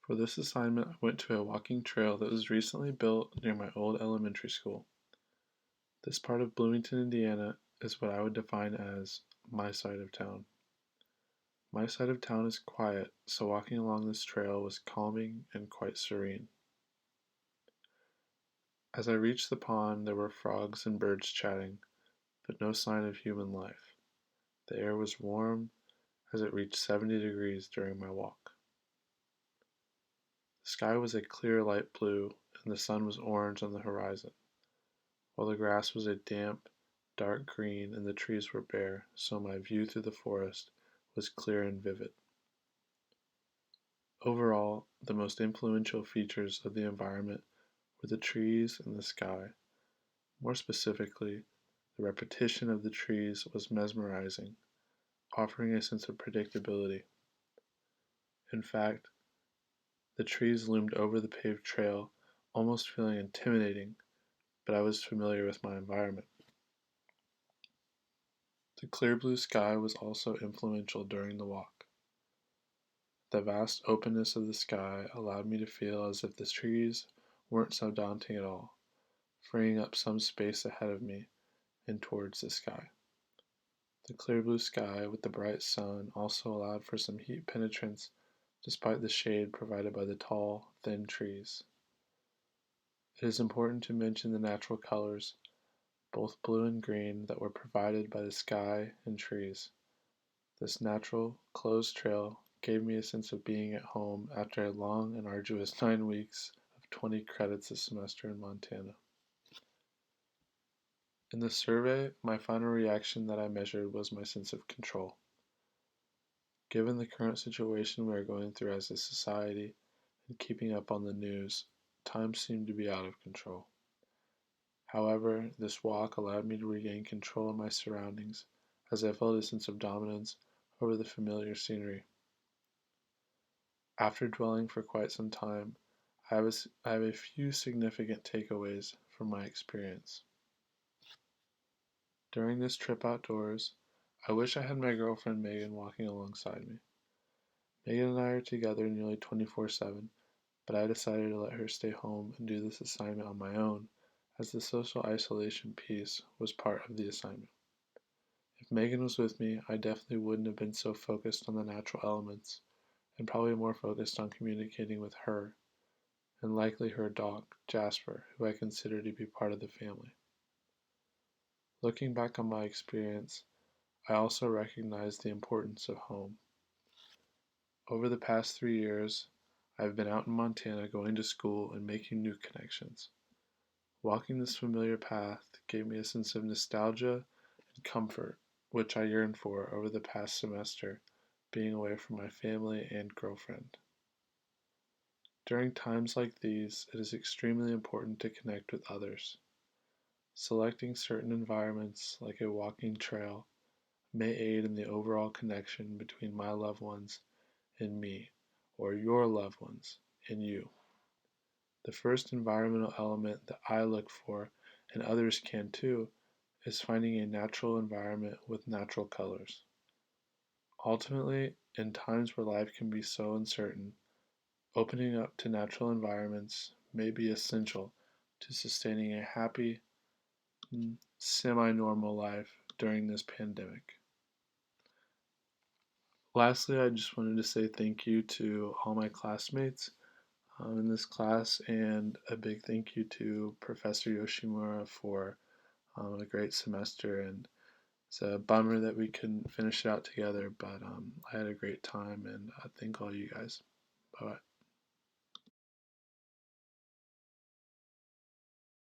For this assignment, I went to a walking trail that was recently built near my old elementary school. This part of Bloomington, Indiana is what I would define as my side of town. My side of town is quiet, so walking along this trail was calming and quite serene. As I reached the pond, there were frogs and birds chatting, but no sign of human life. The air was warm as it reached 70 degrees during my walk. The sky was a clear light blue, and the sun was orange on the horizon, while the grass was a damp, dark green and the trees were bare, so my view through the forest was clear and vivid. Overall, the most influential features of the environment were the trees and the sky. More specifically, the repetition of the trees was mesmerizing, offering a sense of predictability. In fact, the trees loomed over the paved trail, almost feeling intimidating, but I was familiar with my environment. The clear blue sky was also influential during the walk. The vast openness of the sky allowed me to feel as if the trees weren't so daunting at all, freeing up some space ahead of me and towards the sky. The clear blue sky with the bright sun also allowed for some heat penetrance despite the shade provided by the tall, thin trees. It is important to mention the natural colors, both blue and green, that were provided by the sky and trees. This natural, closed trail gave me a sense of being at home after a long and arduous 9 weeks of 20 credits a semester in Montana. In the survey, my final reaction that I measured was my sense of control. Given the current situation we are going through as a society and keeping up on the news, time seemed to be out of control. However, this walk allowed me to regain control of my surroundings as I felt a sense of dominance over the familiar scenery. After dwelling for quite some time, I have a few significant takeaways from my experience. During this trip outdoors, I wish I had my girlfriend Megan walking alongside me. Megan and I are together nearly 24/7, but I decided to let her stay home and do this assignment on my own, as the social isolation piece was part of the assignment. If Megan was with me, I definitely wouldn't have been so focused on the natural elements, and probably more focused on communicating with her, and likely her dog, Jasper, who I consider to be part of the family. Looking back on my experience, I also recognize the importance of home. Over the past 3 years, I have been out in Montana going to school and making new connections. Walking this familiar path gave me a sense of nostalgia and comfort, which I yearned for over the past semester, being away from my family and girlfriend. During times like these, it is extremely important to connect with others. Selecting certain environments, like a walking trail, may aid in the overall connection between my loved ones and me, or your loved ones and you. The first environmental element that I look for, and others can too, is finding a natural environment with natural colors. Ultimately, in times where life can be so uncertain, opening up to natural environments may be essential to sustaining a happy, semi-normal life during this pandemic. Lastly, I just wanted to say thank you to all my classmates in this class, and a big thank you to Professor Yoshimura for a great semester. And it's a bummer that we couldn't finish it out together, but I had a great time, and thank all you guys. Bye bye.